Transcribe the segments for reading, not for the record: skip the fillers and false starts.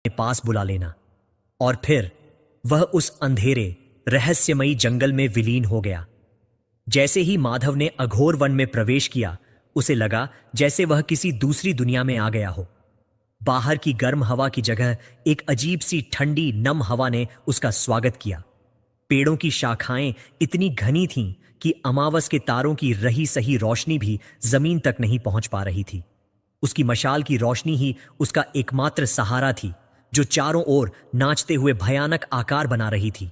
पास बुला लेना। और फिर वह उस अंधेरे रहस्यमयी जंगल में विलीन हो गया। जैसे ही माधव ने अघोर वन में प्रवेश किया, उसे लगा जैसे वह किसी दूसरी दुनिया में आ गया हो। बाहर की गर्म हवा की जगह एक अजीब सी ठंडी नम हवा ने उसका स्वागत किया। पेड़ों की शाखाएं इतनी घनी थीं कि अमावस के तारों की रही सही रोशनी भी जमीन तक नहीं पहुंच पा रही थी। उसकी मशाल की रोशनी ही उसका एकमात्र सहारा थी, जो चारों ओर नाचते हुए भयानक आकार बना रही थी।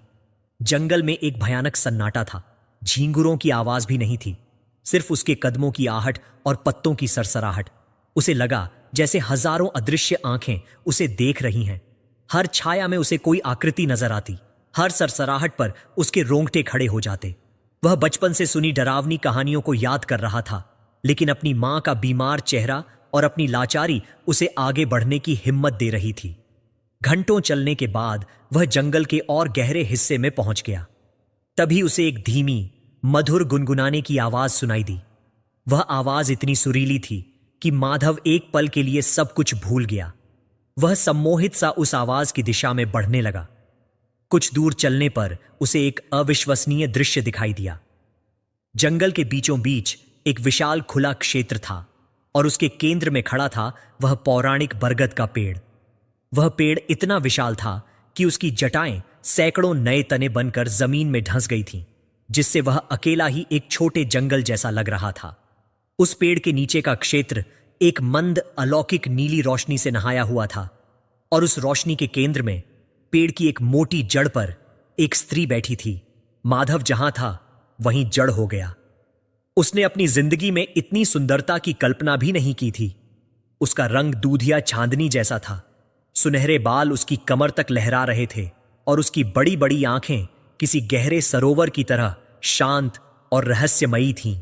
जंगल में एक भयानक सन्नाटा था। झींगुरों की आवाज भी नहीं थी, सिर्फ उसके कदमों की आहट और पत्तों की सरसराहट। उसे लगा जैसे हजारों अदृश्य आंखें उसे देख रही हैं। हर छाया में उसे कोई आकृति नजर आती, हर सरसराहट पर उसके रोंगटे खड़े हो जाते। वह बचपन से सुनी डरावनी कहानियों को याद कर रहा था, लेकिन अपनी मां का बीमार चेहरा और अपनी लाचारी उसे आगे बढ़ने की हिम्मत दे रही थी। घंटों चलने के बाद वह जंगल के और गहरे हिस्से में पहुंच गया। तभी उसे एक धीमी मधुर गुनगुनाने की आवाज सुनाई दी। वह आवाज इतनी सुरीली थी कि माधव एक पल के लिए सब कुछ भूल गया। वह सम्मोहित सा उस आवाज की दिशा में बढ़ने लगा। कुछ दूर चलने पर उसे एक अविश्वसनीय दृश्य दिखाई दिया। जंगल के बीचों बीच एक विशाल खुला क्षेत्र था और उसके केंद्र में खड़ा था वह पौराणिक बरगद का पेड़। वह पेड़ इतना विशाल था कि उसकी जटाएं सैकड़ों नए तने बनकर जमीन में धंस गई थीं, जिससे वह अकेला ही एक छोटे जंगल जैसा लग रहा था। उस पेड़ के नीचे का क्षेत्र एक मंद अलौकिक नीली रोशनी से नहाया हुआ था और उस रोशनी के केंद्र में पेड़ की एक मोटी जड़ पर एक स्त्री बैठी थी। माधव जहां था वहीं जड़ हो गया। उसने अपनी जिंदगी में इतनी सुंदरता की कल्पना भी नहीं की थी। उसका रंग दूधिया चांदनी जैसा था। सुनहरे बाल उसकी कमर तक लहरा रहे थे और उसकी बड़ी बड़ी आंखें किसी गहरे सरोवर की तरह शांत और रहस्यमयी थीं।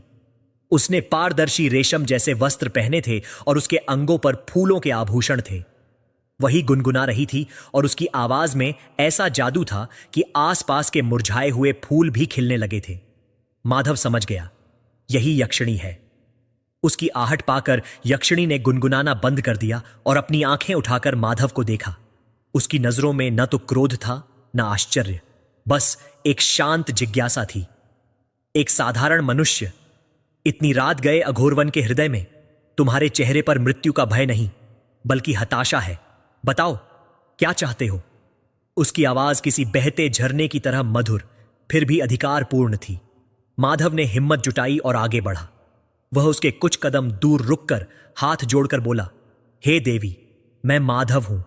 उसने पारदर्शी रेशम जैसे वस्त्र पहने थे और उसके अंगों पर फूलों के आभूषण थे। वही गुनगुना रही थी और उसकी आवाज में ऐसा जादू था कि आसपास के मुरझाए हुए फूल भी खिलने लगे थे। माधव समझ गया, यही यक्षिणी है। उसकी आहट पाकर यक्षिणी ने गुनगुनाना बंद कर दिया और अपनी आंखें उठाकर माधव को देखा। उसकी नजरों में न तो क्रोध था न आश्चर्य, बस एक शांत जिज्ञासा थी। एक साधारण मनुष्य, इतनी रात गए अघोरवन के हृदय में, तुम्हारे चेहरे पर मृत्यु का भय नहीं बल्कि हताशा है। बताओ क्या चाहते हो? उसकी आवाज किसी बहते झरने की तरह मधुर फिर भी अधिकारपूर्ण थी। माधव ने हिम्मत जुटाई और आगे बढ़ा। वह उसके कुछ कदम दूर रुककर हाथ जोड़कर बोला, हे देवी, मैं माधव हूं,